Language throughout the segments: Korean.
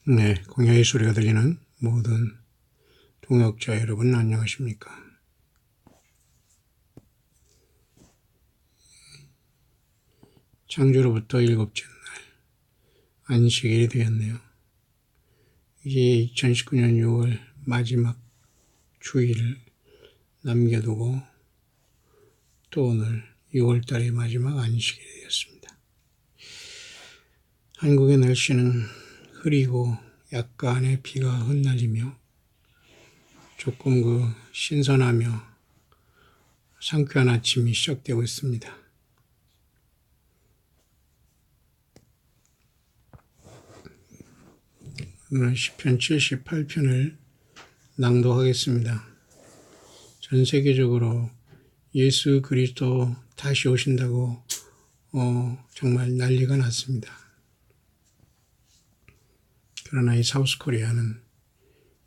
네, 공야의 소리가 들리는 모든 동역자 여러분 안녕하십니까? 창조로부터 7째 날 안식일이 되었네요. 이제 2019년 6월 마지막 주일을 남겨두고 또 오늘 6월 달의 마지막 안식일이 되었습니다. 한국의 날씨는 흐리고 약간의 비가 흩날리며 조금 신선하며 상쾌한 아침이 시작되고 있습니다. 오늘 시편 78편을 낭독하겠습니다. 전 세계적으로 예수 그리스도 다시 오신다고 정말 난리가 났습니다. 그러나 이 사우스 코리아는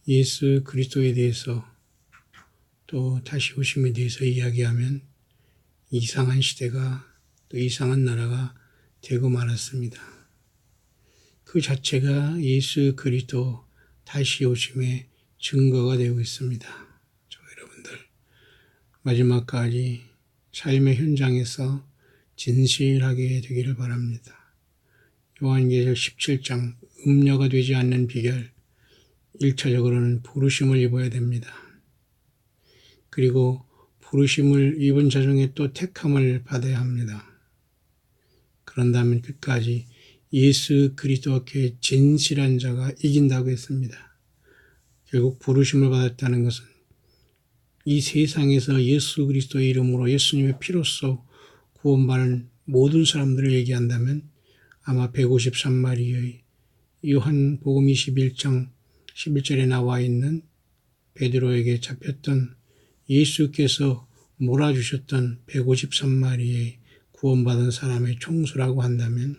예수 그리스도에 대해서 또 다시 오심에 대해서 이야기하면 이상한 시대가 또 이상한 나라가 되고 말았습니다. 그 자체가 예수 그리스도 다시 오심의 증거가 되고 있습니다. 저 여러분들 마지막까지 삶의 현장에서 진실하게 되기를 바랍니다. 요한계시록 17장 음녀가 되지 않는 비결 1차적으로는 부르심을 입어야 됩니다. 그리고 부르심을 입은 자 중에 또 택함을 받아야 합니다. 그런다면 끝까지 예수 그리스도께 진실한 자가 이긴다고 했습니다. 결국 부르심을 받았다는 것은 이 세상에서 예수 그리스도의 이름으로 예수님의 피로써 구원받은 모든 사람들을 얘기한다면 아마 153마리의 요한복음 21장 11절에 나와 있는 베드로에게 잡혔던 예수께서 몰아주셨던 153마리의 구원받은 사람의 총수라고 한다면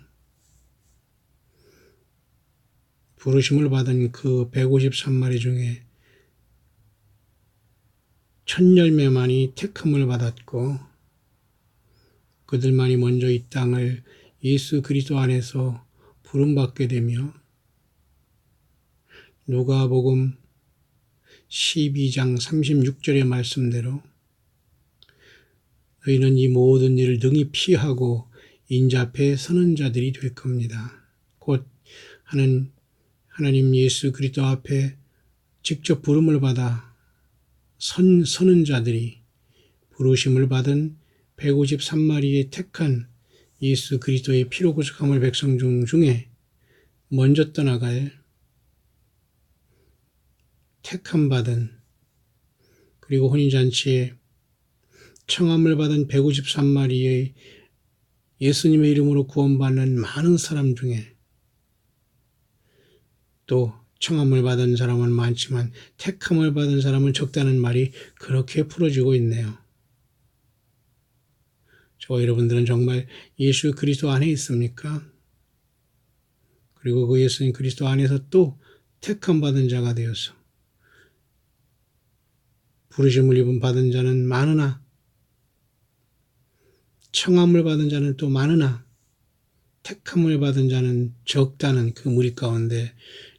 부르심을 받은 그 153마리 중에 10열매만이 택함을 받았고 그들만이 먼저 이 땅을 예수 그리스도 안에서 부름받게 되며 누가복음 12장 36절의 말씀대로 너희는 이 모든 일을 능히 피하고 인자 앞에 서는 자들이 될 겁니다. 곧 하나님 예수 그리스도 앞에 직접 부름을 받아 서는 자들이 부르심을 받은 153마리의 택한 예수 그리스도의 피로 구속함을 백성 중에 먼저 떠나갈 택함 받은 그리고 혼인잔치에 청함을 받은 153마리의 예수님의 이름으로 구원받는 많은 사람 중에 또 청함을 받은 사람은 많지만 택함을 받은 사람은 적다는 말이 그렇게 풀어지고 있네요. 저와 여러분들은 정말 예수 그리스도 안에 있습니까? 그리고 그 예수님 그리스도 안에서 또 택함 받은 자가 되어서 부르심을 입은 받은 자는 많으나 청함을 받은 자는 또 많으나 택함을 받은 자는 적다는 그 무리 가운데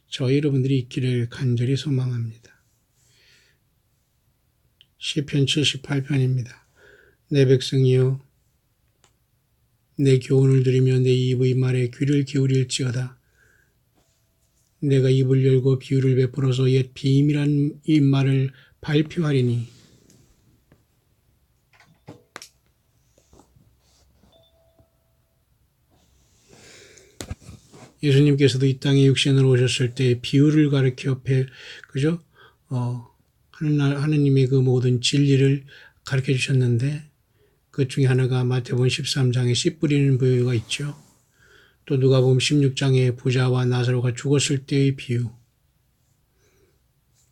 저희 여러분들이 있기를 간절히 소망합니다. 시편 78편입니다. 내 백성이여 내 교훈을 들으며 내 입의 말에 귀를 기울일지어다. 내가 입을 열고 비유를 베풀어서 옛 비밀한 이 말을 발표하리니 예수님께서도 이 땅에 육신으로 오셨을 때 비유를 가르쳐 그죠? 하느님의 그 모든 진리를 가르쳐 주셨는데 그 중에 하나가 마태복음 13장에 씨 뿌리는 비유가 있죠. 또 누가복음 16장에 부자와 나사로가 죽었을 때의 비유.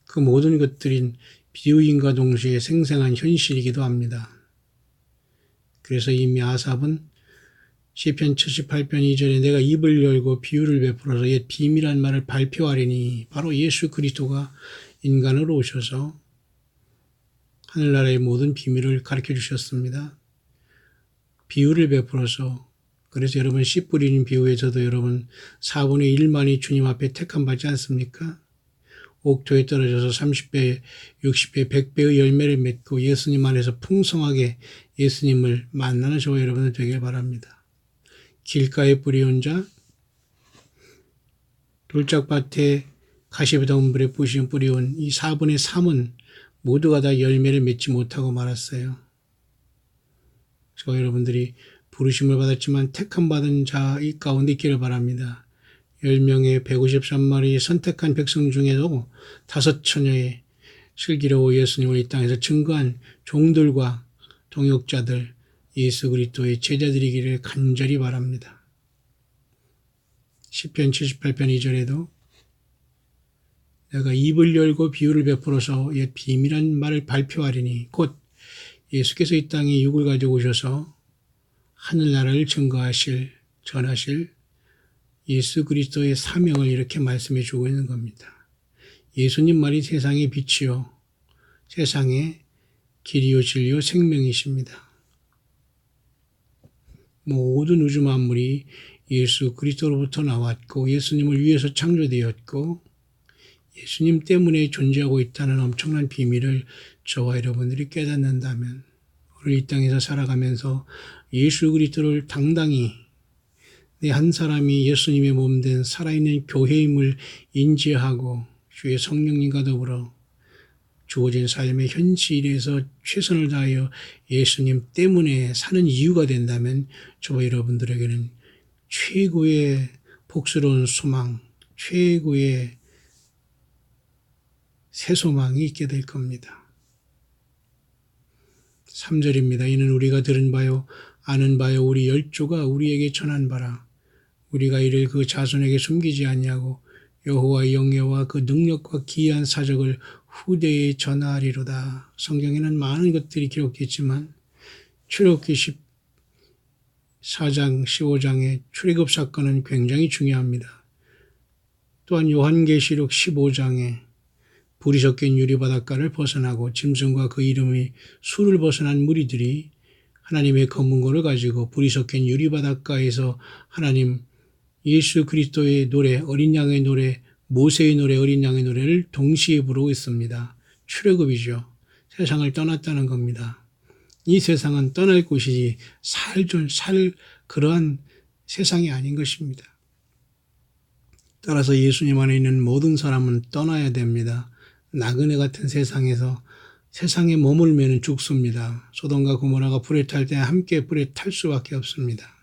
그 모든 것들인 비유인과 동시에 생생한 현실이기도 합니다. 그래서 이미 아삽은 시편 78편 2절에 내가 입을 열고 비유를 베풀어서 옛 비밀한 말을 발표하리니 바로 예수 그리스도가 인간으로 오셔서 하늘나라의 모든 비밀을 가르쳐 주셨습니다. 비유를 베풀어서 그래서 여러분 씨 뿌리는 비유에서도 여러분 4분의 1만이 주님 앞에 택함 받지 않습니까? 옥토에 떨어져서 30배, 60배, 100배의 열매를 맺고 예수님 안에서 풍성하게 예수님을 만나는 저와 여러분들 되길 바랍니다. 길가에 뿌리온 자, 돌짝밭에 가시덤불에 뿌리온 이 4분의 3은 모두가 다 열매를 맺지 못하고 말았어요. 저와 여러분들이 부르심을 받았지만 택함 받은 자 이 가운데 있기를 바랍니다. 10명의 153마리 선택한 백성 중에도 5처녀의 슬기로워 예수님을 이 땅에서 증거한 종들과 동역자들 예수 그리스도의 제자들이기를 간절히 바랍니다. 시편 78편 2절에도 내가 입을 열고 비유를 베풀어서 옛 비밀한 말을 발표하리니 곧 예수께서 이 땅에 육을 가지고 오셔서 하늘나라를 증거하실 전하실 예수 그리스도의 사명을 이렇게 말씀해 주고 있는 겁니다. 예수님 말이 세상의 빛이요 세상의 길이요 진리요 생명이십니다. 모든 우주 만물이 예수 그리스도로부터 나왔고 예수님을 위해서 창조되었고 예수님 때문에 존재하고 있다는 엄청난 비밀을 저와 여러분들이 깨닫는다면 오늘 이 땅에서 살아가면서 예수 그리스도를 당당히 내 한 사람이 예수님의 몸된 살아있는 교회임을 인지하고 주의 성령님과 더불어 주어진 삶의 현실에서 최선을 다하여 예수님 때문에 사는 이유가 된다면 저와 여러분들에게는 최고의 복스러운 소망, 최고의 새 소망이 있게 될 겁니다. 3절입니다. 이는 우리가 들은 바요 아는 바요 우리 열조가 우리에게 전한 바라. 우리가 이를 그 자손에게 숨기지 않냐고 여호와의 영예와 그 능력과 기이한 사적을 후대에 전하리로다. 성경에는 많은 것들이 기록됐지만 출애굽기 14장, 15장의 출애굽 사건은 굉장히 중요합니다. 또한 요한계시록 15장에 불이 섞인 유리바닷가를 벗어나고 짐승과 그 이름의 수를 벗어난 무리들이 하나님의 검은고를 가지고 불이 섞인 유리바닷가에서 하나님 예수 그리스도의 노래, 어린 양의 노래, 모세의 노래, 어린 양의 노래를 동시에 부르고 있습니다. 출애굽이죠. 세상을 떠났다는 겁니다. 이 세상은 떠날 곳이지 살 그러한 세상이 아닌 것입니다. 따라서 예수님 안에 있는 모든 사람은 떠나야 됩니다. 나그네 같은 세상에서 세상에 머물면 죽습니다. 소돔과 고모라가 불에 탈 때 함께 불에 탈 수밖에 없습니다.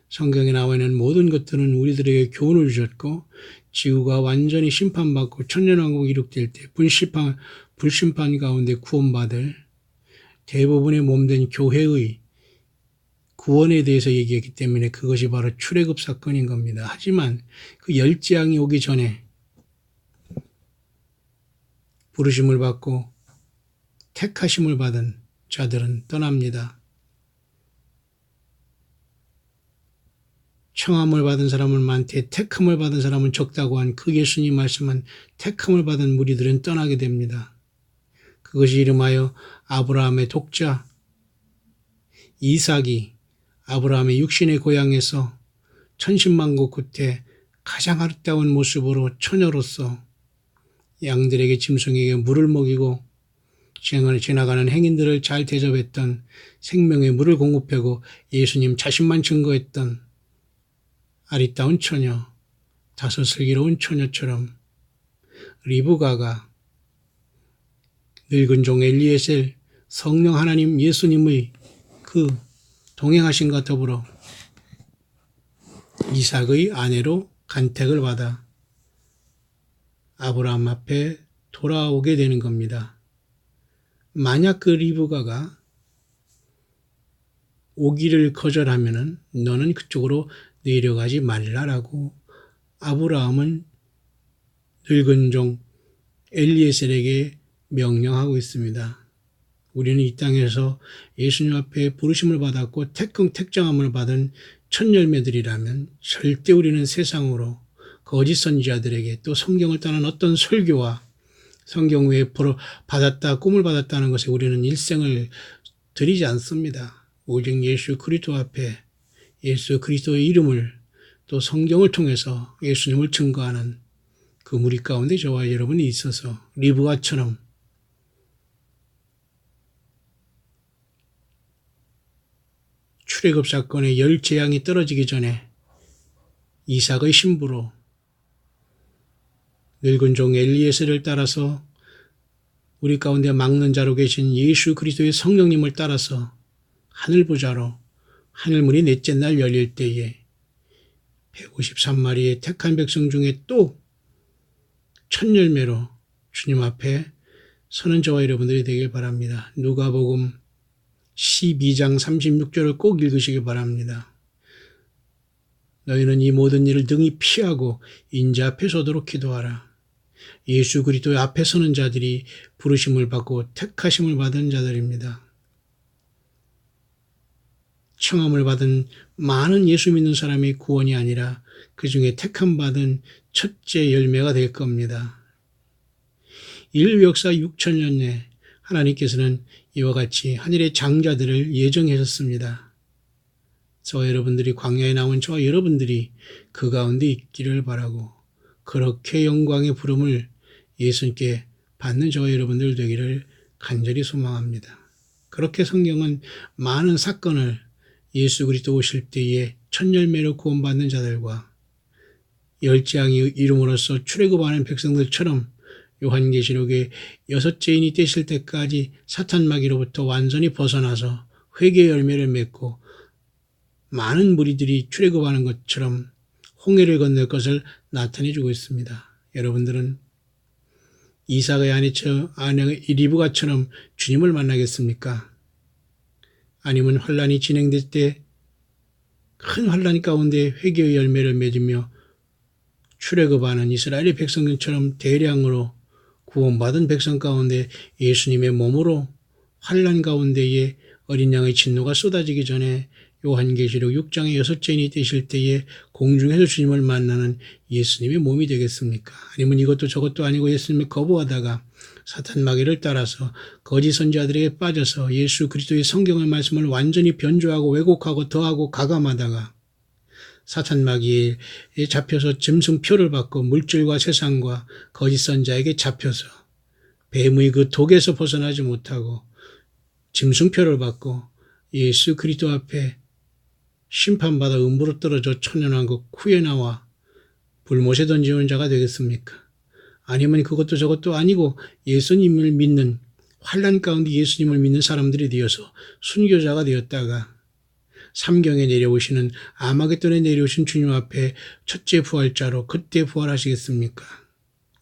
성경에 나와 있는 모든 것들은 우리들에게 교훈을 주셨고 지구가 완전히 심판받고 천년왕국이 이룩될 때 불심판 가운데 구원받을 대부분의 몸된 교회의 구원에 대해서 얘기했기 때문에 그것이 바로 출애굽 사건인 겁니다. 하지만 그 열재앙이 오기 전에 부르심을 받고 택하심을 받은 자들은 떠납니다. 청함을 받은 사람은 많되 택함을 받은 사람은 적다고 한 그 예수님 말씀은 택함을 받은 무리들은 떠나게 됩니다. 그것이 이름하여 아브라함의 독자 이삭이 아브라함의 육신의 고향에서 천신만고 끝에 가장 아름다운 모습으로 처녀로서 양들에게 짐승에게 물을 먹이고 지나가는 행인들을 잘 대접했던 생명의 물을 공급하고 예수님 자신만 증거했던 아리따운 처녀, 다소 슬기로운 처녀처럼 리브가가 늙은 종 엘리에셀 성령 하나님 예수님의 그 동행하심과 더불어 이삭의 아내로 간택을 받아 아브라함 앞에 돌아오게 되는 겁니다. 만약 그 리브가가 오기를 거절하면은 너는 그쪽으로 내려가지 말라라고 아브라함은 늙은 종 엘리에셀에게 명령하고 있습니다. 우리는 이 땅에서 예수님 앞에 부르심을 받았고 택정함을 받은 첫 열매들이라면 절대 우리는 세상으로 거짓 선지자들에게 또 성경을 떠난 어떤 설교와 성경 외에 받았다 꿈을 받았다는 것에 우리는 일생을 드리지 않습니다. 오직 예수 그리스도 앞에 예수 그리스도의 이름을 또 성경을 통해서 예수님을 증거하는 그 무리 가운데 저와 여러분이 있어서 리브가처럼 출애굽 사건의 열 재앙이 떨어지기 전에 이삭의 신부로 늙은 종 엘리에셀을 따라서 우리 가운데 막는 자로 계신 예수 그리스도의 성령님을 따라서 하늘보좌로 하늘문이 넷째 날 열릴 때에 153마리의 택한 백성 중에 또 첫 열매로 주님 앞에 서는 저와 여러분들이 되길 바랍니다. 누가복음 12장 36절을 꼭 읽으시길 바랍니다. 너희는 이 모든 일을 등이 피하고 인자 앞에 서도록 기도하라. 예수 그리스도의 앞에 서는 자들이 부르심을 받고 택하심을 받은 자들입니다. 청함을 받은 많은 예수 믿는 사람의 구원이 아니라 그 중에 택함 받은 첫째 열매가 될 겁니다. 인류 역사 6천년에 하나님께서는 이와 같이 하늘의 장자들을 예정하셨습니다. 저와 여러분들이 광야에 나온 저와 여러분들이 그 가운데 있기를 바라고 그렇게 영광의 부름을 예수님께 받는 저와 여러분들 되기를 간절히 소망합니다. 그렇게 성경은 많은 사건을 예수 그리스도 오실 때에 첫 열매로 구원받는 자들과 열재앙이 이름으로써 출애굽하는 백성들처럼 요한계시록의 여섯째인이 되실 때까지 사탄마귀로부터 완전히 벗어나서 회개의 열매를 맺고 많은 무리들이 출애굽하는 것처럼 홍해를 건널 것을 나타내주고 있습니다. 여러분들은 이삭의 아내 리브가처럼 주님을 만나겠습니까? 아니면 환란이 진행될 때 큰 환란 가운데 회개의 열매를 맺으며 출애굽하는 이스라엘의 백성들처럼 대량으로 구원받은 백성 가운데 예수님의 몸으로 환란 가운데에 어린 양의 진노가 쏟아지기 전에 요한계시록 6장의 여섯째인이 되실 때에 공중에서 주님을 만나는 예수님의 몸이 되겠습니까? 아니면 이것도 저것도 아니고 예수님을 거부하다가 사탄 마귀를 따라서 거짓 선지자들에게 빠져서 예수 그리스도의 성경의 말씀을 완전히 변조하고 왜곡하고 더하고 가감하다가 사탄 마귀에 잡혀서 짐승표를 받고 물질과 세상과 거짓 선지자에게 잡혀서 뱀의 그 독에서 벗어나지 못하고 짐승표를 받고 예수 그리스도 앞에 심판받아 음부로 떨어져 천연왕국 후에 나와 불못에 던지는 자가 되겠습니까? 아니면 그것도 저것도 아니고 예수님을 믿는 환난 가운데 예수님을 믿는 사람들이 되어서 순교자가 되었다가 삼경에 내려오시는 아마겟돈에 내려오신 주님 앞에 첫째 부활자로 그때 부활하시겠습니까?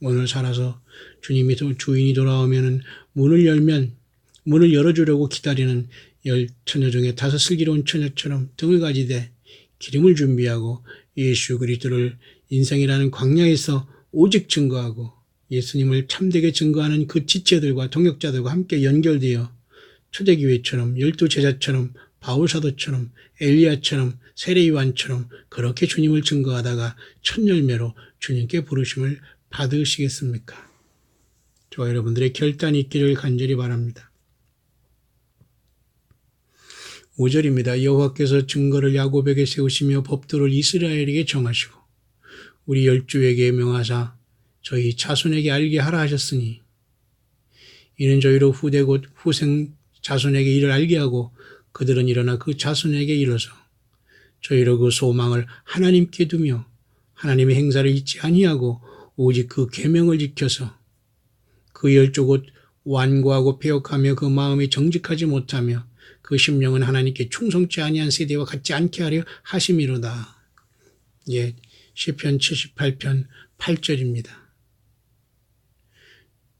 오늘 살아서 주님이 주인이 돌아오면은 문을 열어주려고 기다리는 열 처녀 중에 다섯 슬기로운 처녀처럼 등을 가지되 기름을 준비하고 예수 그리스도를 인생이라는 광야에서 오직 증거하고 예수님을 참되게 증거하는 그 지체들과 동역자들과 함께 연결되어 초대교회처럼 열두 제자처럼 바울사도처럼 엘리야처럼 세례요한처럼 그렇게 주님을 증거하다가 첫 열매로 주님께 부르심을 받으시겠습니까? 저와 여러분들의 결단이 있기를 간절히 바랍니다. 5절입니다. 여호와께서 증거를 야곱에게 세우시며 법도를 이스라엘에게 정하시고 우리 열조에게 명하사 저희 자손에게 알게 하라 하셨으니 이는 저희로 후대 곧 후생 자손에게 이를 알게 하고 그들은 일어나 그 자손에게 이뤄서 저희로 그 소망을 하나님께 두며 하나님의 행사를 잊지 아니하고 오직 그 계명을 지켜서 그 열조 곧 완고하고 패역하며 그 마음이 정직하지 못하며 그 심령은 하나님께 충성치 아니한 세대와 같지 않게 하려 하심이로다. 예, 시편 78편 8절입니다.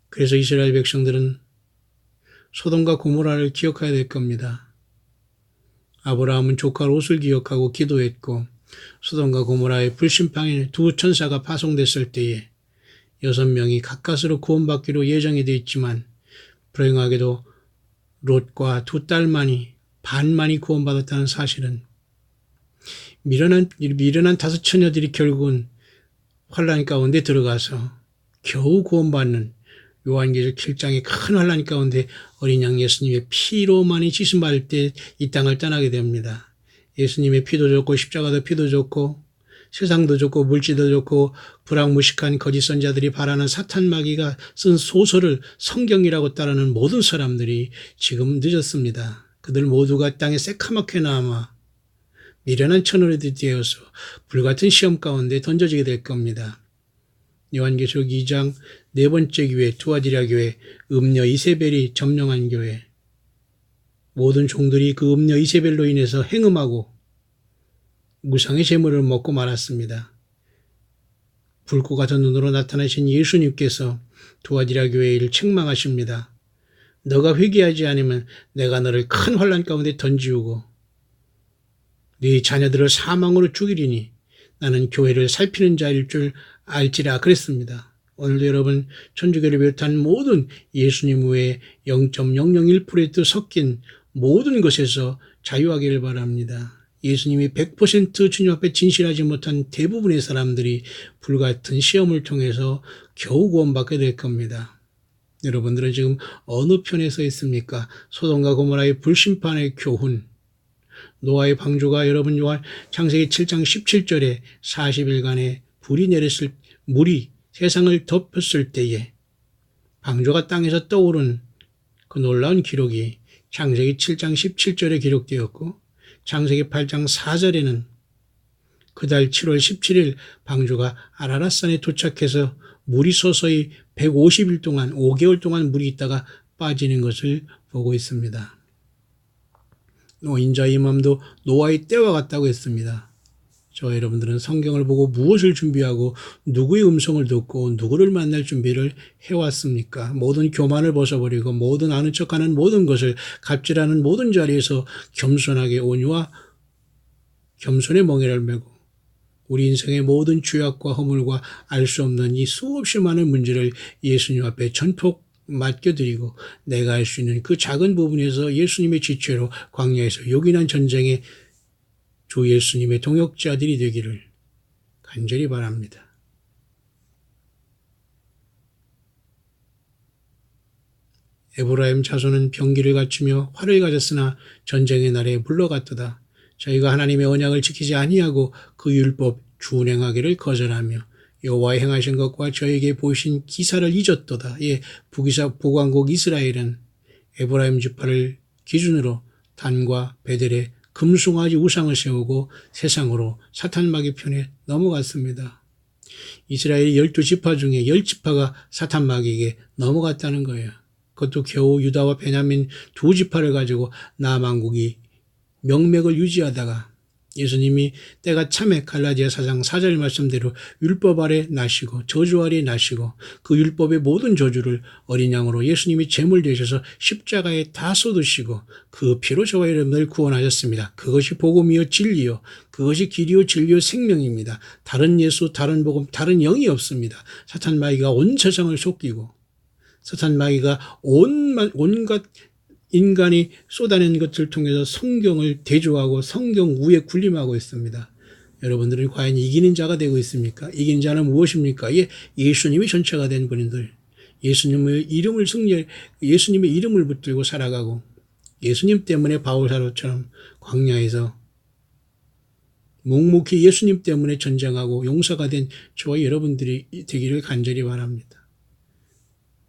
그래서 이스라엘 백성들은 소돔과 고모라를 기억해야 될 겁니다. 아브라함은 조카 롯을 기억하고 기도했고 소돔과 고모라의 불심팡에 두 천사가 파송됐을 때에 6명이 가까스로 구원받기로 예정이 되어 있지만 불행하게도 롯과 두 딸만이 반만이 구원받았다는 사실은 미련한 다섯 처녀들이 결국은 환란 가운데 들어가서 겨우 구원받는 요한계시록 7장의 큰 환란 가운데 어린 양 예수님의 피로만이 지심받을 때 이 땅을 떠나게 됩니다. 예수님의 피도 좋고 십자가도 피도 좋고 세상도 좋고 물질도 좋고 불황무식한 거짓 선자들이 바라는 사탄 마귀가 쓴 소설을 성경이라고 따르는 모든 사람들이 지금 늦었습니다. 그들 모두가 땅에 새카맣게 남아 미련한 천으로들이 되어서 불같은 시험 가운데 던져지게 될 겁니다. 요한계시록 2장 네 번째 교회 투아디라 교회 음녀 이세벨이 점령한 교회, 모든 종들이 그 음녀 이세벨로 인해서 행음하고 무상의 재물을 먹고 말았습니다. 불꽃 같은 눈으로 나타나신 예수님께서 투아디라 교회를 책망하십니다. 너가 회개하지 않으면 내가 너를 큰 환난 가운데 던지우고 네 자녀들을 사망으로 죽이리니 나는 교회를 살피는 자일 줄 알지라 그랬습니다. 오늘도 여러분 천주교를 비롯한 모든 예수님 외에 0.001% 섞인 모든 것에서 자유하기를 바랍니다. 예수님이 100% 주님 앞에 진실하지 못한 대부분의 사람들이 불같은 시험을 통해서 겨우 구원받게 될 겁니다. 여러분들은 지금 어느 편에 서 있습니까? 소돔과 고모라의 불심판의 교훈, 노아의 방주가 여러분 요한 창세기 7장 17절에 40일간의 물이 세상을 덮였을 때에 방주가 땅에서 떠오른 그 놀라운 기록이 창세기 7장 17절에 기록되었고 창세기 8장 4절에는 그달 7월 17일 방주가 아라랏산에 도착해서 물이 서서히 150일 동안 5개월 동안 물이 있다가 빠지는 것을 보고 있습니다. 노인자 이맘도 노아의 때와 같다고 했습니다. 저와 여러분들은 성경을 보고 무엇을 준비하고 누구의 음성을 듣고 누구를 만날 준비를 해왔습니까? 모든 교만을 벗어버리고 모든 아는 척하는 모든 것을 갑질하는 모든 자리에서 겸손하게 온유와 겸손의 멍에를 메고 우리 인생의 모든 죄악과 허물과 알 수 없는 이 수없이 많은 문제를 예수님 앞에 전폭 맡겨드리고 내가 할 수 있는 그 작은 부분에서 예수님의 지체로 광야에서 요긴한 전쟁에 주 예수님의 동역자들이 되기를 간절히 바랍니다. 에브라임 자손은 병기를 갖추며 활을 가졌으나 전쟁의 날에 물러갔도다. 저희가 하나님의 언약을 지키지 아니하고 그 율법 준행하기를 거절하며 여호와의 행하신 것과 저에게 보이신 기사를 잊었도다. 예, 북왕국 이스라엘은 에브라임 지파를 기준으로 단과 베델에 금송아지 우상을 세우고 세상으로 사탄 마귀 편에 넘어갔습니다. 이스라엘의 12지파 중에 10지파가 사탄 마귀에게 넘어갔다는 거예요. 그것도 겨우 유다와 베냐민 두 지파를 가지고 남왕국이 명맥을 유지하다가 예수님이 때가 참에 갈라디아 4장 4절 말씀대로 율법 아래 나시고 저주 아래 나시고 그 율법의 모든 저주를 어린 양으로 예수님이 제물 되셔서 십자가에 다 쏟으시고 그 피로 저와 여러분을 구원하셨습니다. 그것이 복음이요 진리요 그것이 길이요 진리요 생명입니다. 다른 예수 다른 복음 다른 영이 없습니다. 사탄 마귀가 온 세상을 속이고 사탄 마귀가 온갖 인간이 쏟아낸 것을 통해서 성경을 대조하고 성경 위에 군림하고 있습니다. 여러분들은 과연 이기는 자가 되고 있습니까? 이기는 자는 무엇입니까? 예수님이 전체가 된 분들, 예수님의 이름을 붙들고 살아가고 예수님 때문에 바울 사도처럼 광야에서 묵묵히 예수님 때문에 전쟁하고 용사가 된 저와 여러분들이 되기를 간절히 바랍니다.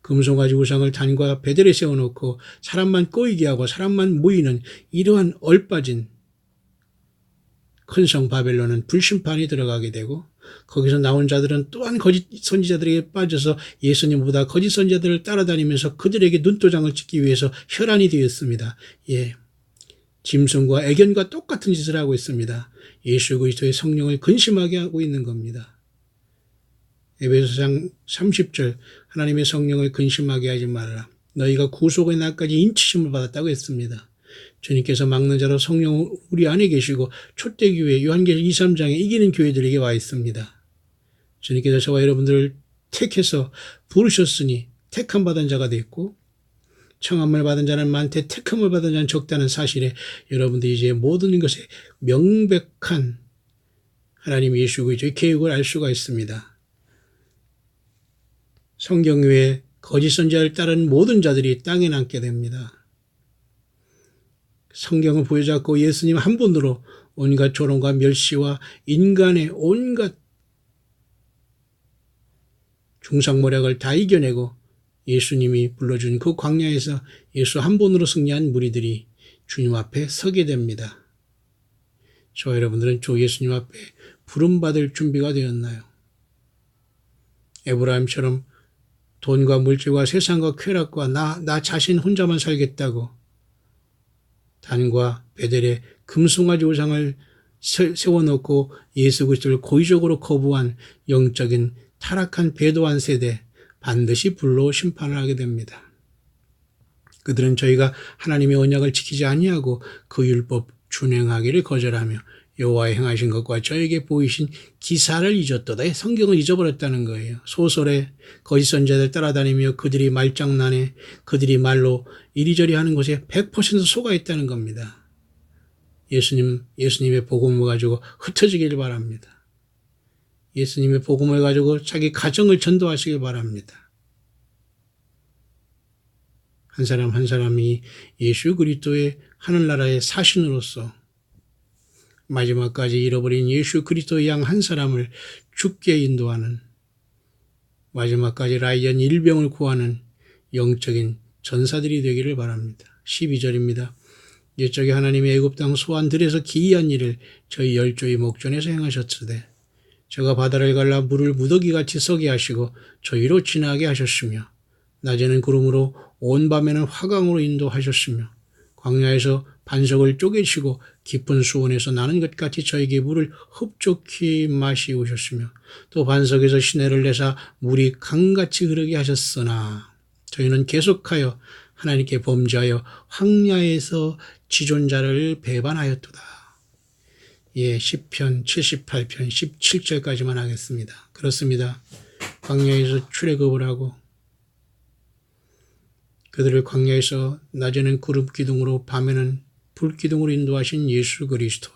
금송아지 우상을 단과 베델에 세워놓고 사람만 꼬이게 하고 사람만 모이는 이러한 얼빠진 큰 성 바벨론은 불심판이 들어가게 되고 거기서 나온 자들은 또한 거짓 선지자들에게 빠져서 예수님보다 거짓 선지자들을 따라다니면서 그들에게 눈도장을 찍기 위해서 혈안이 되었습니다. 예, 짐승과 애견과 똑같은 짓을 하고 있습니다. 예수 그리스도의 성령을 근심하게 하고 있는 겁니다. 에베소서 30절 하나님의 성령을 근심하게 하지 말라. 너희가 구속의 날까지 인치심을 받았다고 했습니다. 주님께서 막는 자로 성령 우리 안에 계시고 초대교회 요한계시록 2, 3장에 이기는 교회들에게 와 있습니다. 주님께서 저와 여러분들을 택해서 부르셨으니 택함 받은 자가 됐고 청함을 받은 자는 많되 택함을 받은 자는 적다는 사실에 여러분들이 이제 모든 것에 명백한 하나님 예수 그리스도의 계획을 알 수가 있습니다. 성경 외에 거짓 선지자를 따르는 모든 자들이 땅에 남게 됩니다. 성경을 부여잡고 예수님 한 분으로 온갖 조롱과 멸시와 인간의 온갖 중상모략을 다 이겨내고 예수님이 불러준 그 광야에서 예수 한 분으로 승리한 무리들이 주님 앞에 서게 됩니다. 저와 여러분들은 주 예수님 앞에 부름받을 준비가 되었나요? 에브라임처럼 돈과 물질과 세상과 쾌락과 나 자신 혼자만 살겠다고 단과 베델의 금송아지 우상을 세워놓고 예수 그리스도를 고의적으로 거부한 영적인 타락한 배도한 세대, 반드시 불로 심판을 하게 됩니다. 그들은 저희가 하나님의 언약을 지키지 아니하고 그 율법 준행하기를 거절하며 여호와의 행하신 것과 저에게 보이신 기사를 잊었도다. 성경을 잊어버렸다는 거예요. 소설에 거짓 선지자들 따라다니며 그들이 말장난에 그들이 말로 이리저리 하는 것에 100% 속아 있다는 겁니다. 예수님의 복음을 가지고 흩어지길 바랍니다. 예수님의 복음을 가지고 자기 가정을 전도하시길 바랍니다. 한 사람 한 사람이 예수 그리스도의 하늘나라의 사신으로서 마지막까지 잃어버린 예수 그리스도의 양 한 사람을 죽게 인도하는, 마지막까지 라이언 일병을 구하는 영적인 전사들이 되기를 바랍니다. 12절입니다. 옛적에 하나님의 애굽 땅 소환 들에서 기이한 일을 저희 열조의 목전에서 행하셨으되 저가 바다를 갈라 물을 무더기같이 서게 하시고 저희로 지나게 하셨으며 낮에는 구름으로 온 밤에는 화강으로 인도하셨으며 광야에서 반석을 쪼개시고 깊은 수온에서 나는 것 같이 저에게 물을 흡족히 마시우셨으며 또 반석에서 시내를 내사 물이 강같이 흐르게 하셨으나 저희는 계속하여 하나님께 범죄하여 황야에서 지존자를 배반하였도다. 예, 시편 78편 17절까지만 하겠습니다. 그렇습니다. 광야에서 출애굽을 하고 그들을 광야에서 낮에는 구름 기둥으로 밤에는 불 기둥으로 인도하신 예수 그리스도,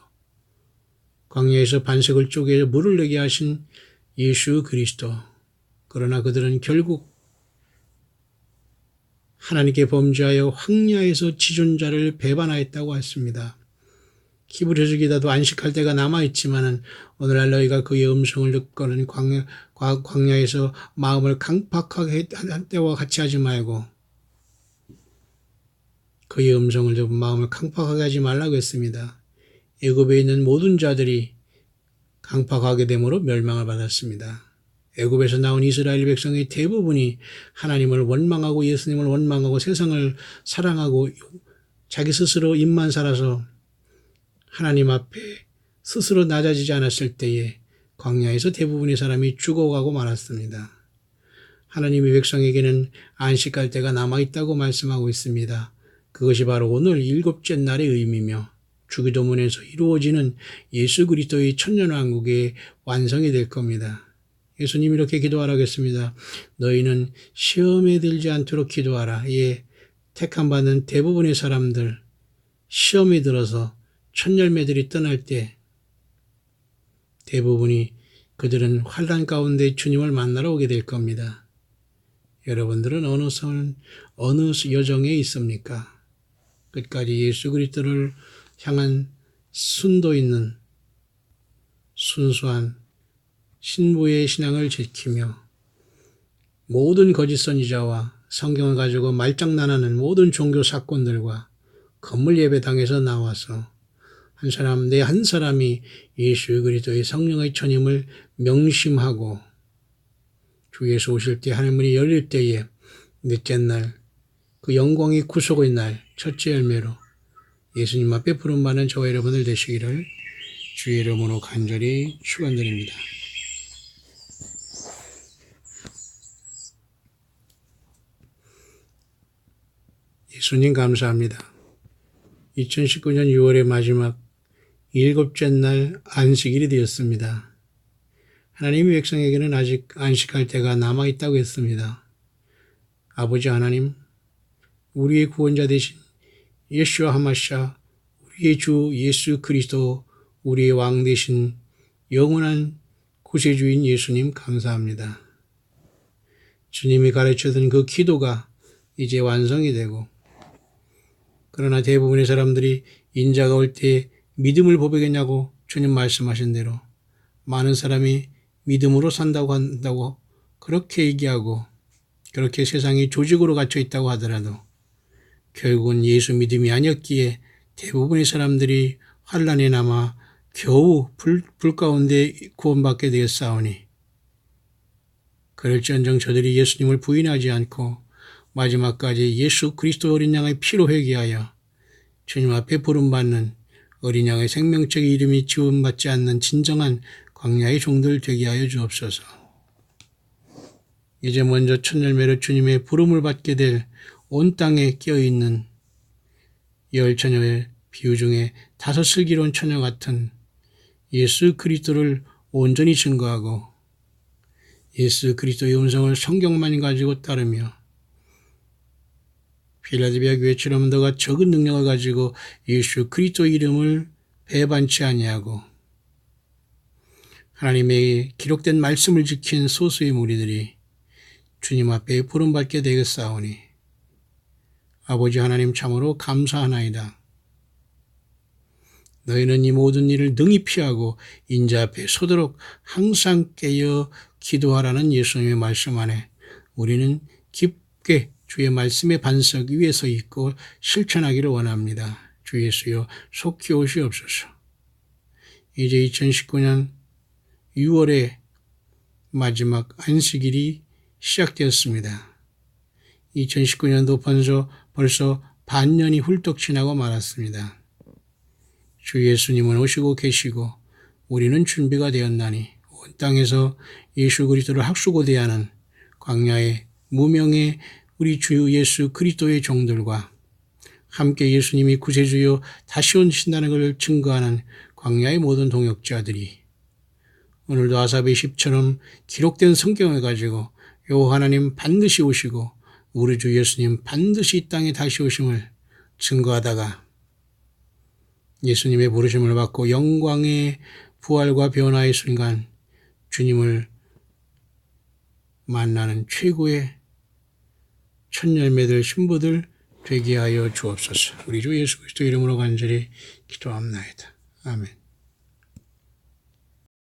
광야에서 반석을 쪼개 물을 내게 하신 예수 그리스도. 그러나 그들은 결국 하나님께 범죄하여 황야에서 지존자를 배반하였다고 했습니다. 히브리서 기다도 안식할 때가 남아있지만은 오늘날 너희가 그의 음성을 듣고는 광야에서 마음을 강팍하게 한 때와 같이 하지 말고 그의 음성을 듣고 마음을 강팍하게 하지 말라고 했습니다. 애굽에 있는 모든 자들이 강팍하게 됨으로 멸망을 받았습니다. 애굽에서 나온 이스라엘 백성의 대부분이 하나님을 원망하고 예수님을 원망하고 세상을 사랑하고 자기 스스로 입만 살아서 하나님 앞에 스스로 낮아지지 않았을 때에 광야에서 대부분의 사람이 죽어가고 말았습니다. 하나님의 백성에게는 안식할 때가 남아있다고 말씀하고 있습니다. 그것이 바로 오늘 일곱째 날의 의미며 주기도문에서 이루어지는 예수 그리스도의 천년왕국의 완성이 될 겁니다. 예수님이 이렇게 기도하라고 했습니다. 너희는 시험에 들지 않도록 기도하라. 예, 택함받는 대부분의 사람들 시험에 들어서 첫 열매들이 떠날 때 대부분이 그들은 환난 가운데 주님을 만나러 오게 될 겁니다. 여러분들은 어느 여정에 있습니까? 끝까지 예수 그리스도를 향한 순도 있는 순수한 신부의 신앙을 지키며 모든 거짓 선지자와 성경을 가지고 말장난하는 모든 종교 사건들과 건물 예배당에서 나와서 내 한 사람이 예수 그리스도의 성령의 천임을 명심하고 주 예수 오실 때 하늘문이 열릴 때에 넷째 날 그 영광의 구속의 날 첫째 열매로 예수님 앞에 부름받는 저와 여러분들 되시기를 주의 이름으로 간절히 축원드립니다. 예수님 감사합니다. 2019년 6월의 마지막 일곱째 날 안식일이 되었습니다. 하나님의 백성에게는 아직 안식할 때가 남아있다고 했습니다. 아버지 하나님, 우리의 구원자 되신 예수와 하마샤, 우리의 주 예수 그리스도, 우리의 왕 되신 영원한 구세주인 예수님 감사합니다. 주님이 가르쳐준 그 기도가 이제 완성이 되고 그러나 대부분의 사람들이 인자가 올 때 믿음을 보배겠냐고 주님 말씀하신 대로 많은 사람이 믿음으로 산다고 한다고 그렇게 얘기하고 그렇게 세상이 조직으로 갇혀 있다고 하더라도 결국은 예수 믿음이 아니었기에 대부분의 사람들이 환란에 남아 겨우 불 가운데 구원받게 되었사오니 그럴지언정 저들이 예수님을 부인하지 않고 마지막까지 예수 그리스도 어린 양의 피로 회개하여 주님 앞에 부름받는 어린 양의 생명책의 이름이 지원받지 않는 진정한 광야의 종들 되게 하여 주옵소서. 이제 먼저 첫 열매로 주님의 부름을 받게 될 온 땅에 끼어있는 열 처녀의 비유 중에 다섯 슬기로운 처녀 같은 예수 그리스도를 온전히 증거하고 예수 그리스도의 음성을 성경만 가지고 따르며 필라델피아 교회처럼 너가 적은 능력을 가지고 예수 그리스도 이름을 배반치 아니하고 하나님의 기록된 말씀을 지킨 소수의 무리들이 주님 앞에 부름받게 되겠사오니 아버지 하나님 참으로 감사하나이다. 너희는 이 모든 일을 능히 피하고 인자 앞에 서도록 항상 깨어 기도하라는 예수님의 말씀 안에 우리는 깊게 주의 말씀의 반석 위에 서 있고 실천하기를 원합니다. 주 예수여 속히 오시옵소서. 이제 2019년 6월의 마지막 안식일이 시작되었습니다. 2019년도 벌써 반년이 훌쩍 지나고 말았습니다. 주 예수님은 오시고 계시고 우리는 준비가 되었나니 온 땅에서 예수 그리스도를 학수고대하는 광야의 무명의 우리 주 예수 그리스도의 종들과 함께 예수님이 구세주요 다시 오신다는 것을 증거하는 광야의 모든 동역자들이 오늘도 아삽의 시처럼 기록된 성경을 가지고 요 하나님 반드시 오시고 우리 주 예수님 반드시 이 땅에 다시 오심을 증거하다가 예수님의 부르심을 받고 영광의 부활과 변화의 순간 주님을 만나는 최고의 첫 열매들 신부들 되게 하여 주옵소서. 우리 주 예수 그리스도 이름으로 간절히 기도합나이다. 아멘.